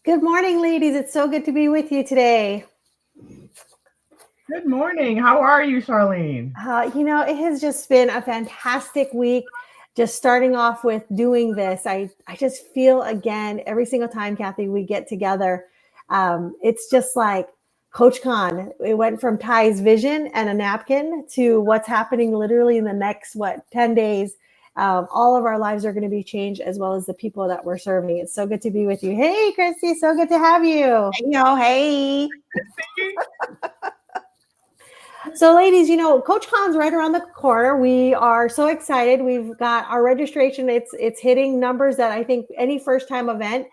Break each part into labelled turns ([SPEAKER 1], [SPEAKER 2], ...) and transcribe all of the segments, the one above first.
[SPEAKER 1] Good morning, ladies. It's so good to be with you today.
[SPEAKER 2] Good morning. How are you, Charlene?
[SPEAKER 1] It has just been a fantastic week. Just starting off with doing this, I just feel again every single time, Kathy, we get together. It's just like Coach Khan. It went from Ty's vision and a napkin to what's happening literally in the next 10 days. All of our lives are going to be changed, as well as the people that we're serving. It's so good to be with you. Hey, Christy, so good to have you.
[SPEAKER 3] Hey, y'all, hey.
[SPEAKER 1] So, ladies, Coach Khan's right around the corner. We are so excited. We've got our registration. It's hitting numbers that I think any first time event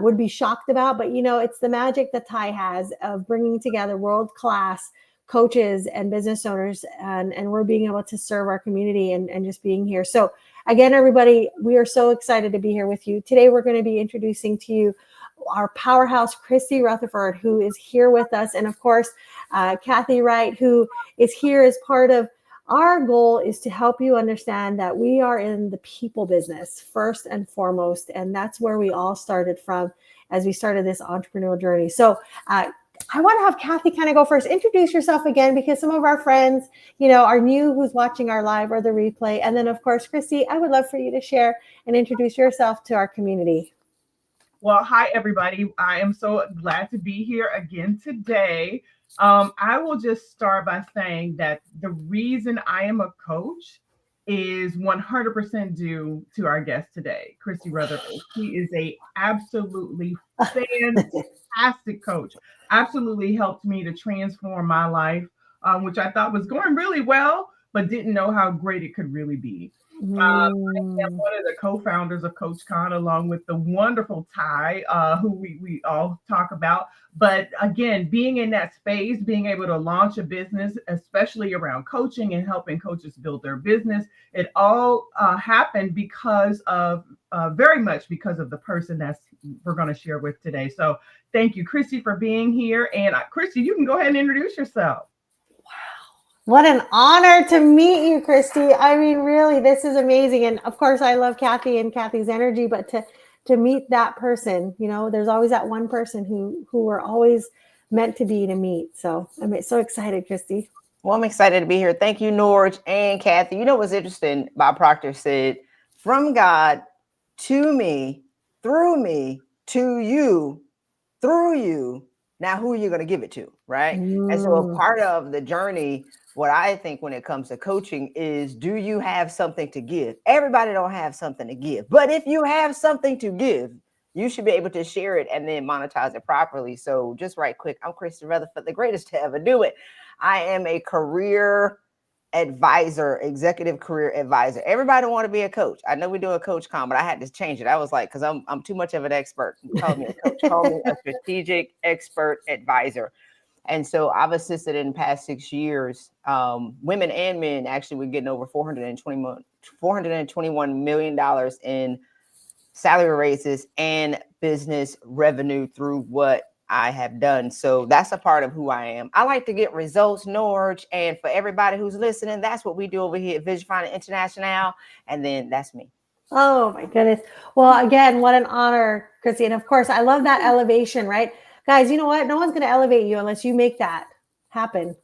[SPEAKER 1] would be shocked about. But it's the magic that Ty has of bringing together world class coaches and business owners, and we're being able to serve our community and just being here. So, again, everybody, we are so excited to be here with you today. We're going to be introducing to you our powerhouse, Christy Rutherford, who is here with us, and of course, Kathy Wright, who is here as part of our goal is to help you understand that we are in the people business first and foremost, and that's where we all started from as we started this entrepreneurial journey. So I want to have Kathy kind of go first. Introduce yourself again, because some of our friends, are new who's watching our live or the replay. And then, of course, Christy, I would love for you to share and introduce yourself to our community.
[SPEAKER 2] Well, hi, everybody. I am so glad to be here again today. I will just start by saying that the reason I am a coach is 100% due to our guest today, Christy Rutherford. She is a absolutely fantastic coach. Absolutely helped me to transform my life, which I thought was going really well, but didn't know how great it could really be. I am one of the co-founders of Coach Khan, along with the wonderful Ty, who we all talk about. But again, being in that space, being able to launch a business, especially around coaching and helping coaches build their business, it all happened because of very much because of the person that's we're going to share with today. So thank you, Christy, for being here. And Christy, you can go ahead and introduce yourself.
[SPEAKER 1] What an honor to meet you, Christy. I mean, really, this is amazing. And of course, I love Kathy and Kathy's energy, but to meet that person, there's always that one person who we're always meant to be to meet. So I'm so excited, Christy.
[SPEAKER 3] Well, I'm excited to be here. Thank you, Norge and Kathy. You know what's interesting? Bob Proctor said, from God to me, through to you, through you. Now, who are you going to give it to? Right. And so a part of the journey, what I think when it comes to coaching is, do you have something to give? Everybody don't have something to give. But if you have something to give, you should be able to share it and then monetize it properly. So just right quick, I'm Christy Rutherford, the greatest to ever do it. I am a career advisor, executive career advisor. Everybody want to be a coach. I know we do a Coach Con, but I had to change it. I was like, because I'm too much of an expert. Call me a coach. Call me a strategic expert advisor. And so I've assisted in the past 6 years, women and men. Actually, we're getting over $421 million in salary raises and business revenue through what I have done. So that's a part of who I am. I like to get results, Norge. And for everybody who's listening, that's what we do over here at Vision Finder International. And then that's me.
[SPEAKER 1] Oh my goodness. Well, again, what an honor, Christy. And of course, I love that elevation, right? Guys, you know what? No one's going to elevate you unless you make that happen.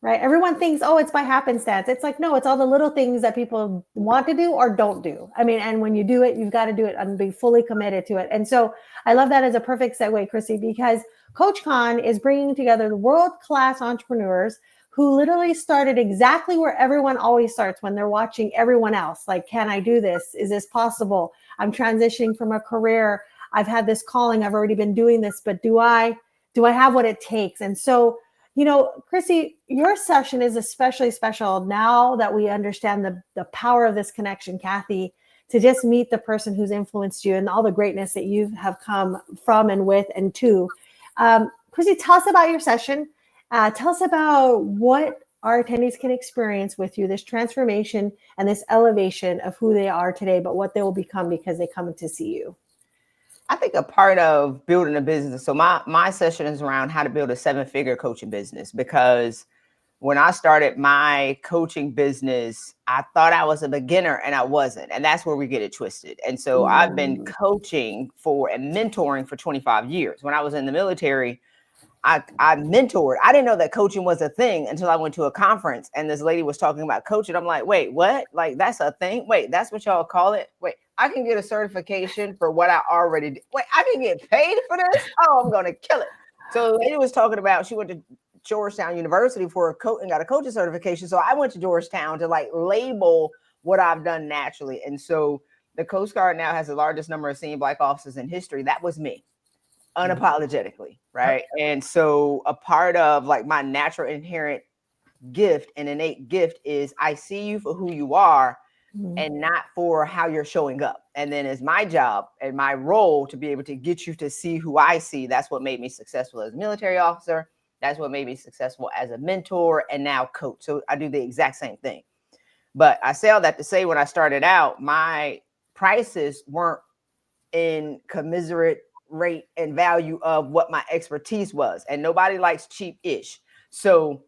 [SPEAKER 1] Right? Everyone thinks, oh, it's by happenstance. It's like, no, it's all the little things that people want to do or don't do. I mean, and when you do it, you've got to do it and be fully committed to it. And so I love that as a perfect segue, Chrissy, because Coach Khan is bringing together the world-class entrepreneurs who literally started exactly where everyone always starts when they're watching everyone else. Like, can I do this? Is this possible? I'm transitioning from a career. I've had this calling. I've already been doing this, but do I have what it takes? And so, Chrissy, your session is especially special now that we understand the power of this connection, Kathy, to just meet the person who's influenced you and all the greatness that you have come from and with and to. Chrissy, tell us about your session. Tell us about what our attendees can experience with you, this transformation and this elevation of who they are today, but what they will become because they come to see you.
[SPEAKER 3] I think a part of building a business. So my session is around how to build a 7-figure coaching business, because when I started my coaching business, I thought I was a beginner and I wasn't. And that's where we get it twisted. And so I've been coaching and mentoring for 25 years. When I was in the military, I mentored. I didn't know that coaching was a thing until I went to a conference and this lady was talking about coaching. I'm like, wait, what? Like, that's a thing? Wait, that's what y'all call it? Wait, I can get a certification for what I already did. Wait, I can get paid for this? Oh, I'm going to kill it. So the lady was talking about, she went to Georgetown University for a coach and got a coaching certification. So I went to Georgetown to like label what I've done naturally. And so the Coast Guard now has the largest number of senior Black officers in history. That was me, unapologetically, right? And so a part of like my natural inherent gift and innate gift is I see you for who you are and not for how you're showing up. And then it's my job and my role to be able to get you to see who I see. That's what made me successful as a military officer. That's what made me successful as a mentor and now coach. So I do the exact same thing. But I say all that to say, when I started out, my prices weren't in commiserate rate and value of what my expertise was. And nobody likes cheap-ish. So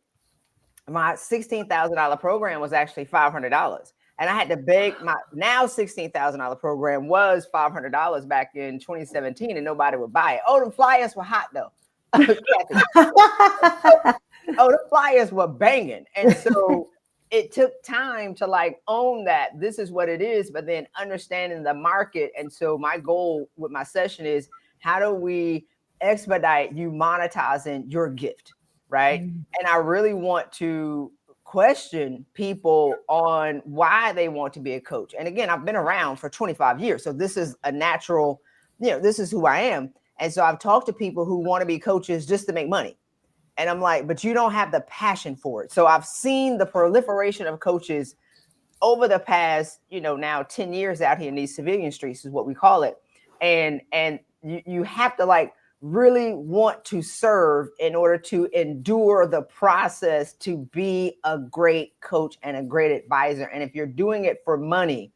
[SPEAKER 3] my $16,000 program was actually $500. And I had to beg my now $16,000 program was $500 back in 2017 and nobody would buy it. Oh, the flyers were hot though. The flyers were banging. And so it took time to like own that this is what it is, but then understanding the market. And so my goal with my session is, how do we expedite you monetizing your gift, right? And I really want to question people on why they want to be a coach. And again, I've been around for 25 years. So this is a natural, this is who I am. And so I've talked to people who want to be coaches just to make money. And I'm like, but you don't have the passion for it. So I've seen the proliferation of coaches over the past, now 10 years out here in these civilian streets is what we call it. And you have to like really want to serve in order to endure the process to be a great coach and a great advisor. And if you're doing it for money,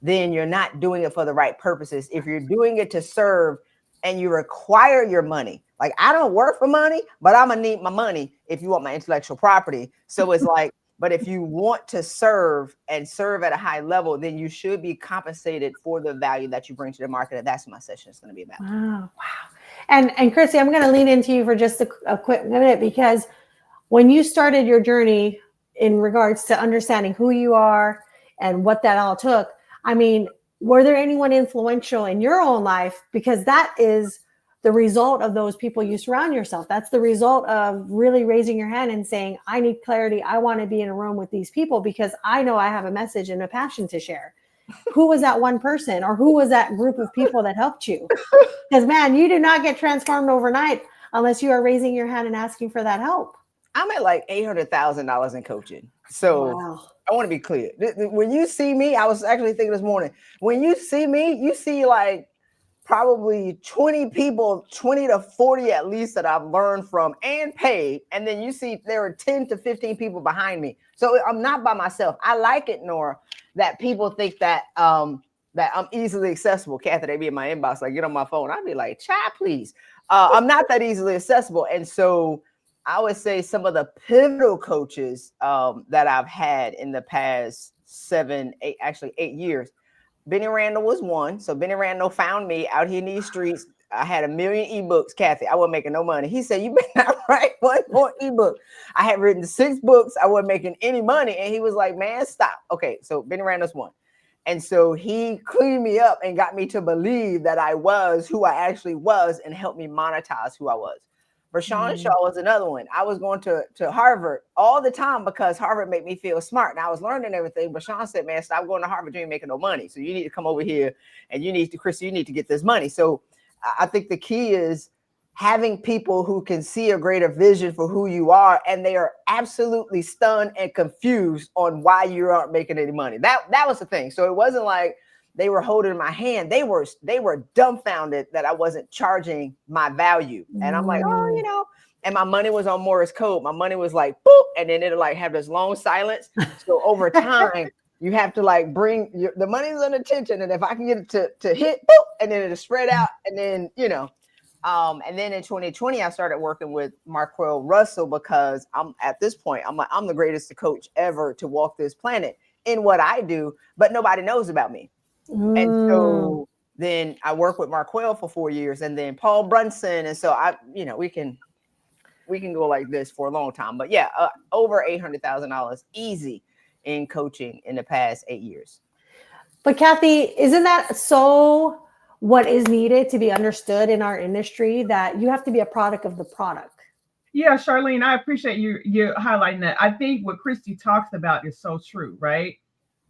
[SPEAKER 3] then you're not doing it for the right purposes. If you're doing it to serve and you require your money, like I don't work for money, but I'm gonna need my money if you want my intellectual property. So it's like, but if you want to serve and serve at a high level, then you should be compensated for the value that you bring to the market. And that's what my session is going to be about.
[SPEAKER 1] Wow. And Chrissy, I'm going to lean into you for just a quick minute, because when you started your journey in regards to understanding who you are and what that all took, I mean, were there anyone influential in your own life? Because that is the result of those people you surround yourself. That's the result of really raising your hand and saying, I need clarity. I want to be in a room with these people because I know I have a message and a passion to share. Who was that one person, or who was that group of people that helped you? Because man, you do not get transformed overnight unless you are raising your hand and asking for that help.
[SPEAKER 3] I'm at like $800,000 in coaching. So wow. I want to be clear. When you see me, I was actually thinking this morning, when you see me, you see like probably 20 people, 20 to 40 at least that I've learned from and paid. And then you see there are 10 to 15 people behind me. So I'm not by myself. I like it, Nora, that people think that that I'm easily accessible. Kathy, they be in my inbox, like, get on my phone. I'd be like, chat, please. I'm not that easily accessible. And so I would say some of the pivotal coaches that I've had in the past 8 years, Benny Randall was one. So Benny Randall found me out here in these streets. I had 1 million ebooks, Kathy. I wasn't making no money. He said, you better not write one more ebook. I had written 6 books. I wasn't making any money. And he was like, man, stop. Okay, so Benny Randall's one. And so he cleaned me up and got me to believe that I was who I actually was and helped me monetize who I was. Rashawn Shaw was another one. I was going to Harvard all the time because Harvard made me feel smart. And I was learning everything. But Sean said, man, stop going to Harvard. You ain't making no money. So you need to come over here and Chrissy, you need to get this money. So I think the key is having people who can see a greater vision for who you are. And they are absolutely stunned and confused on why you aren't making any money. That was the thing. So it wasn't like they were holding my hand. They were dumbfounded that I wasn't charging my value. And I'm like, oh, and my money was on Morse code. My money was like, boop. And then it'll like have this long silence. So over time, you have to like bring the money's on attention. And if I can get it to hit, boop, and then it'll spread out. And then, And then in 2020, I started working with Marquell Russell because I'm at this point, I'm the greatest coach ever to walk this planet in what I do, but nobody knows about me. And so then I worked with Marquell for 4 years, and then Paul Brunson. And so we can go like this for a long time, but yeah, over $800,000 easy in coaching in the past 8 years.
[SPEAKER 1] But Kathy, isn't that so what is needed to be understood in our industry, that you have to be a product of the product?
[SPEAKER 2] Yeah, Charlene, I appreciate you highlighting that. I think what Christy talks about is so true, right?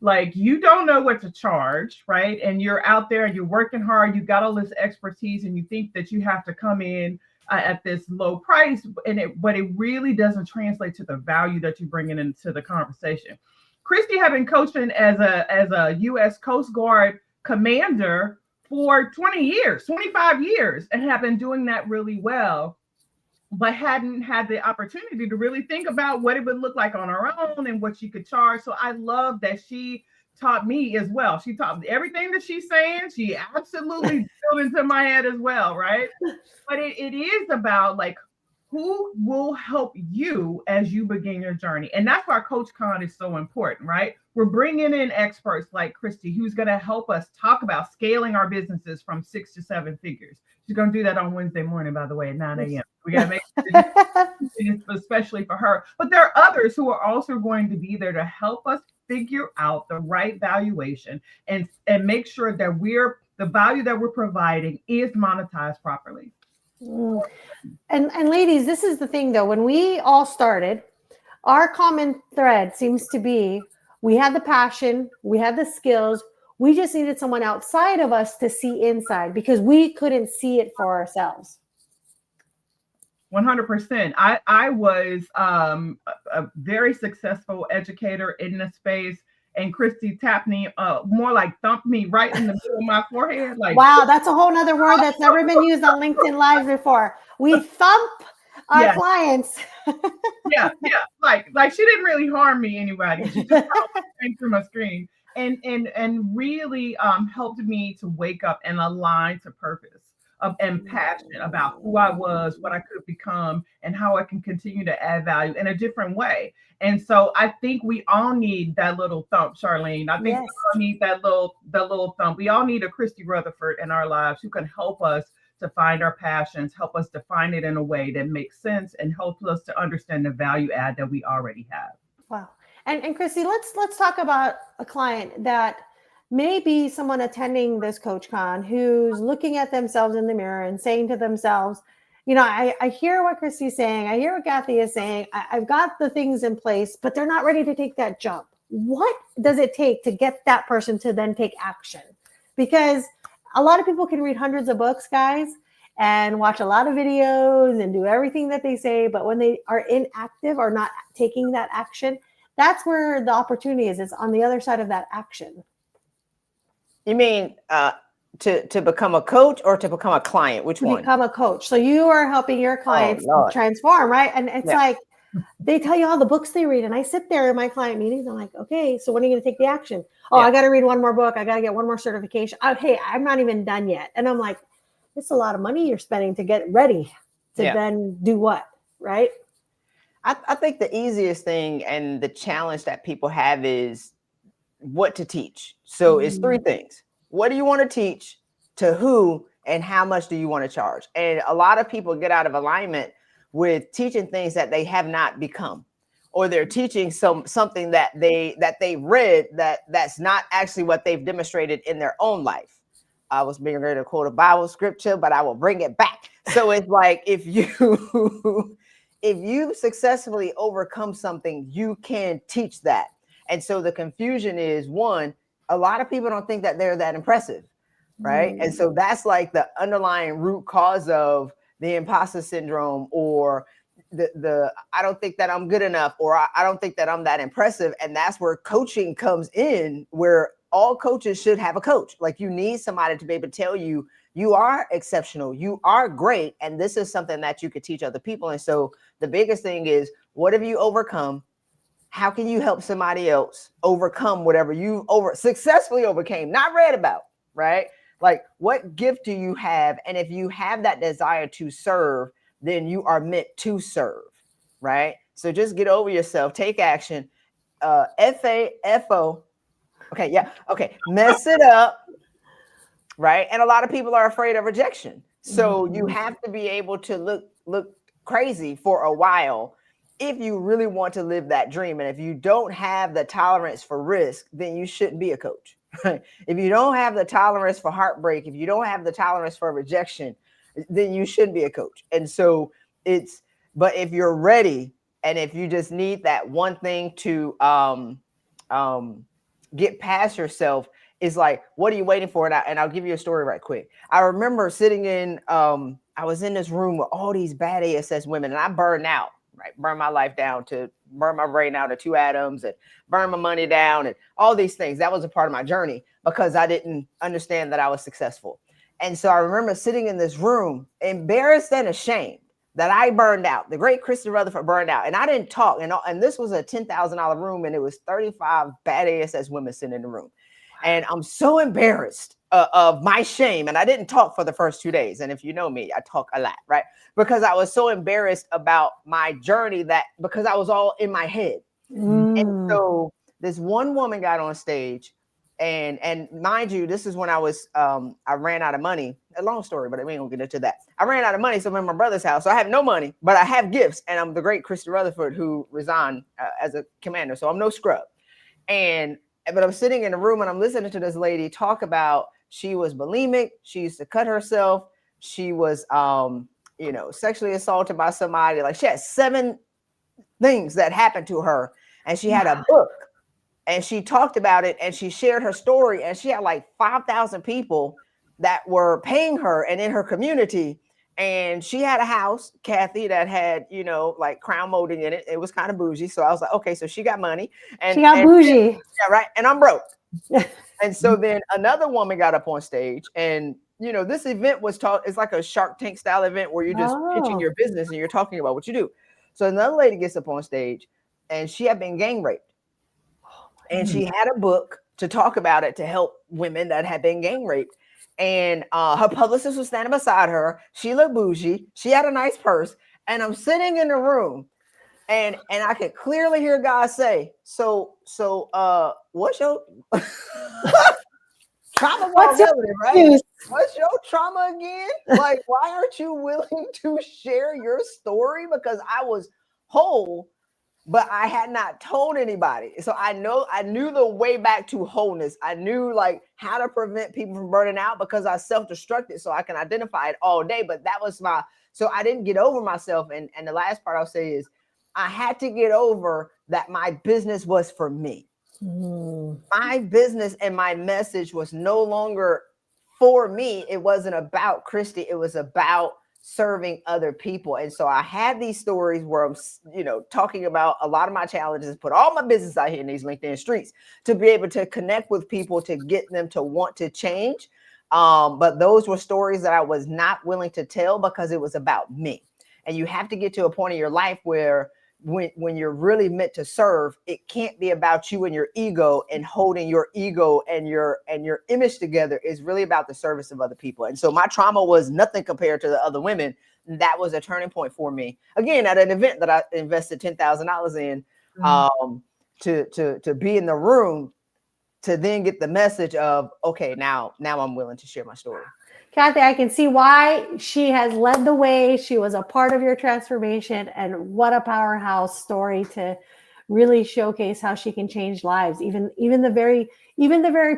[SPEAKER 2] Like, you don't know what to charge, right? And you're out there and you're working hard, you got all this expertise, and you think that you have to come in at this low price, but it really doesn't translate to the value that you're bringing into the conversation. Christy had been coaching as a U.S. Coast Guard commander for 20 years, 25 years, and have been doing that really well, but hadn't had the opportunity to really think about what it would look like on her own and what she could charge. So I love that she taught me as well. She taught me everything that she's saying. She absolutely drilled into my head as well, right? But it is about, like, who will help you as you begin your journey. And that's why Coach Con is so important, right? We're bringing in experts like Christy, who's going to help us talk about scaling our businesses from 6 to 7 figures. She's going to do that on Wednesday morning, by the way, at 9 a.m. We got to make it especially for her. But there are others who are also going to be there to help us figure out the right valuation and make sure that the value that we're providing is monetized properly.
[SPEAKER 1] And ladies, this is the thing though, when we all started, our common thread seems to be, we had the passion, we had the skills, we just needed someone outside of us to see inside, because we couldn't see it for ourselves.
[SPEAKER 2] 100%. I was a very successful educator in this space, and Christy tapped me, more like thumped me right in the middle of my forehead. Like,
[SPEAKER 1] wow, that's a whole nother word that's never been used on LinkedIn Live before. We thump our clients.
[SPEAKER 2] yeah. Like she didn't really harm me, anybody. She just came through my screen and really helped me to wake up and align to purpose. And passionate about who I was, what I could become, and how I can continue to add value in a different way. And so I think we all need that little thump, Charlene. I think we all need that little thump. We all need a Christy Rutherford in our lives who can help us to find our passions, help us define it in a way that makes sense, and helps us to understand the value add that we already have.
[SPEAKER 1] Wow. And Christy, let's talk about a client that maybe someone attending this Coach Con who's looking at themselves in the mirror and saying to themselves, you know, I hear what Christy's saying. I hear what Kathy is saying. I've got the things in place, but they're not ready to take that jump. What does it take to get that person to then take action? Because a lot of people can read hundreds of books, guys, and watch a lot of videos and do everything that they say. But when they are inactive or not taking that action, that's where the opportunity is. It's on the other side of that action.
[SPEAKER 3] You mean to become a coach or to become a client? Which one? To
[SPEAKER 1] become a coach. So you are helping your clients transform, right? And it's like, they tell you all the books they read. And I sit there in my client meetings. I'm like, okay, so when are you going to take the action? Oh, I got to read one more book. I got to get one more certification. Hey, I'm not even done yet. And I'm like, it's a lot of money you're spending to get ready to then do what, right?
[SPEAKER 3] I think the easiest thing and the challenge that people have is what to teach. So it's 3 things. What do you want to teach, to who, and how much do you want to charge? And a lot of people get out of alignment with teaching things that they have not become, or they're teaching something that they read that's not actually what they've demonstrated in their own life. I was being ready to quote a Bible scripture, but I will bring it back. So it's like, if you successfully overcome something, you can teach that. And so the confusion is, one, a lot of people don't think that they're that impressive, right? And so that's like the underlying root cause of the imposter syndrome, or the I don't think that I'm good enough, or I don't think that I'm that impressive. And that's where coaching comes in, where all coaches should have a coach. Like, you need somebody to be able to tell you, you are exceptional, you are great, and this is something that you could teach other people. And so the biggest thing is, what have you overcome? How can you help somebody else overcome whatever you successfully overcame, not read about, right? Like, what gift do you have? And if you have that desire to serve, then you are meant to serve, right? So just get over yourself, take action. FAFO. Okay, yeah. Okay, mess it up, right? And a lot of people are afraid of rejection. So you have to be able to look crazy for a while if you really want to live that dream. And if you don't have the tolerance for risk, then you shouldn't be a coach. Right? If you don't have the tolerance for heartbreak, if you don't have the tolerance for rejection, then you shouldn't be a coach. And so but if you're ready, and if you just need that one thing to get past yourself, is like, what are you waiting for? And I'll give you a story right quick. I remember sitting in, I was in this room with all these bad ASS women, and I burned out, right? Burn my life down, to burn my brain out to 2 atoms, and burn my money down, and all these things. That was a part of my journey because I didn't understand that I was successful. And so I remember sitting in this room, embarrassed and ashamed that I burned out. The great Christy Rutherford burned out, and I didn't talk. And this was a $10,000 room, and it was 35 bad ASS women sitting in the room. And I'm so embarrassed of my shame. And I didn't talk for the first 2 days. And if you know me, I talk a lot, right? Because I was so embarrassed about my journey, because I was all in my head. And so this one woman got on stage, and mind you, this is when I ran out of money. A long story, but we ain't gonna get into that. I ran out of money, so I'm in my brother's house. So I have no money, but I have gifts. And I'm the great Christy Rutherford, who resigned as a commander. So I'm no scrub. But I'm sitting in a room, and I'm listening to this lady talk about, she was bulimic. She used to cut herself. She was, sexually assaulted by somebody. Like, she had 7 things that happened to her, and she had a book, and she talked about it, and she shared her story, and she had like 5,000 people that were paying her and in her community. And she had a house, Kathy, that had, like crown molding in it. It was kind of bougie. So I was like, okay, so she got money. And
[SPEAKER 1] she got bougie.
[SPEAKER 3] Yeah, right. And I'm broke. And so then another woman got up on stage, and, this event was it's like a Shark Tank style event where you're just pitching your business and you're talking about what you do. So another lady gets up on stage, and she had been gang raped. And she had a book to talk about it, to help women that had been gang raped. And her publicist was standing beside her. She looked bougie. She had a nice purse. And I'm sitting in the room, and I could clearly hear God say, so what's your trauma? What's your trauma again? Like, why aren't you willing to share your story? Because I was whole, but I had not told anybody. So I knew the way back to wholeness. I knew like how to prevent people from burning out, because I self-destructed, so I can identify it all day. But that was so I didn't get over myself. And the last part I'll say is, I had to get over that my business was for me. My business and my message was no longer for me. It wasn't about Christy. It was about serving other people. And so I had these stories where I'm, talking about a lot of my challenges, put all my business out here in these LinkedIn streets to be able to connect with people, to get them to want to change. But those were stories that I was not willing to tell because it was about me. And you have to get to a point in your life where when you're really meant to serve, it can't be about you and your ego and holding your ego and your image together. Is really about the service of other people. And so my trauma was nothing compared to the other women. That was a turning point for me. Again, at an event that I invested $10,000 in, to be in the room, to then get the message of, okay, now I'm willing to share my story.
[SPEAKER 1] Kathy, I can see why she has led the way. She was a part of your transformation, and what a powerhouse story to really showcase how she can change lives. Even the very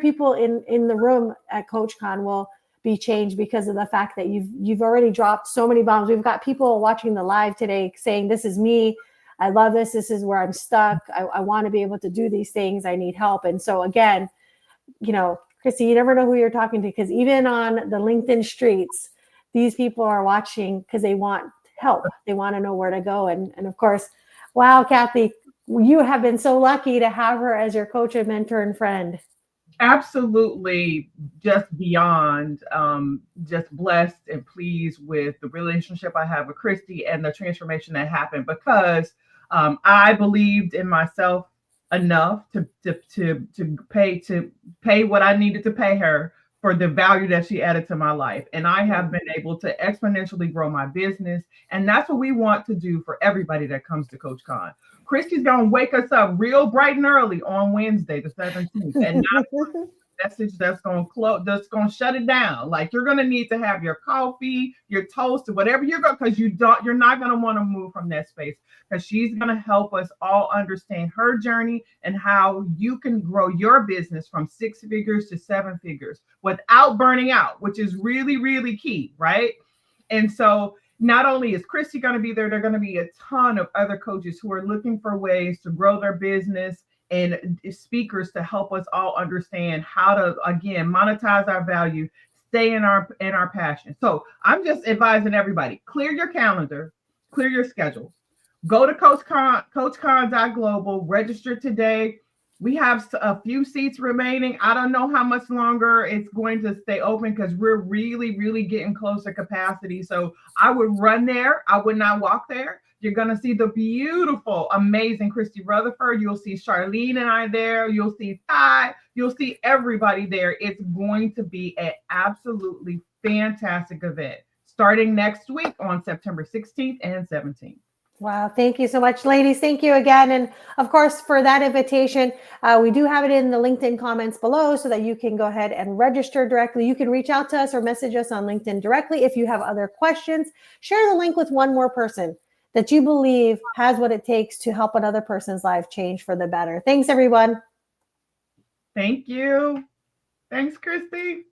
[SPEAKER 1] people in the room at CoachCon will be changed because of the fact that you've already dropped so many bombs. We've got people watching the live today saying, this is me. I love this. This is where I'm stuck. I want to be able to do these things. I need help. And so again, Christy, you never know who you're talking to, because even on the LinkedIn streets, these people are watching because they want help. They want to know where to go. And of course, wow, Kathy, you have been so lucky to have her as your coach and mentor and friend.
[SPEAKER 2] Absolutely, just beyond just blessed and pleased with the relationship I have with Christy and the transformation that happened, because I believed in myself enough to pay what I needed to pay her for the value that she added to my life. And I have been able to exponentially grow my business. And that's what we want to do for everybody that comes to Coach Con. Christy's going to wake us up real bright and early on Wednesday, the 17th, and not message that's going to close, that's going to shut it down. Like, you're going to need to have your coffee, your toast, or whatever you're going, because you're not going to want to move from that space, because she's going to help us all understand her journey and how you can grow your business from 6 figures to 7 figures without burning out, which is really, really key, right? And so not only is Christy going to be there, there are going to be a ton of other coaches who are looking for ways to grow their business, and speakers to help us all understand how to, again, monetize our value, stay in our passion. So I'm just advising everybody, clear your calendar, clear your schedule. Go to CoachCon.global, register today. We have a few seats remaining. I don't know how much longer it's going to stay open, because we're really, really getting close to capacity. So I would run there. I would not walk there. You're going to see the beautiful, amazing Christy Rutherford. You'll see Charlene and I there. You'll see Ty. You'll see everybody there. It's going to be an absolutely fantastic event starting next week on September 16th and 17th.
[SPEAKER 1] Wow. Thank you so much, ladies. Thank you again. And of course, for that invitation, we do have it in the LinkedIn comments below so that you can go ahead and register directly. You can reach out to us or message us on LinkedIn directly. If you have other questions, share the link with one more person that you believe has what it takes to help another person's life change for the better. Thanks, everyone.
[SPEAKER 2] Thank you. Thanks, Christy.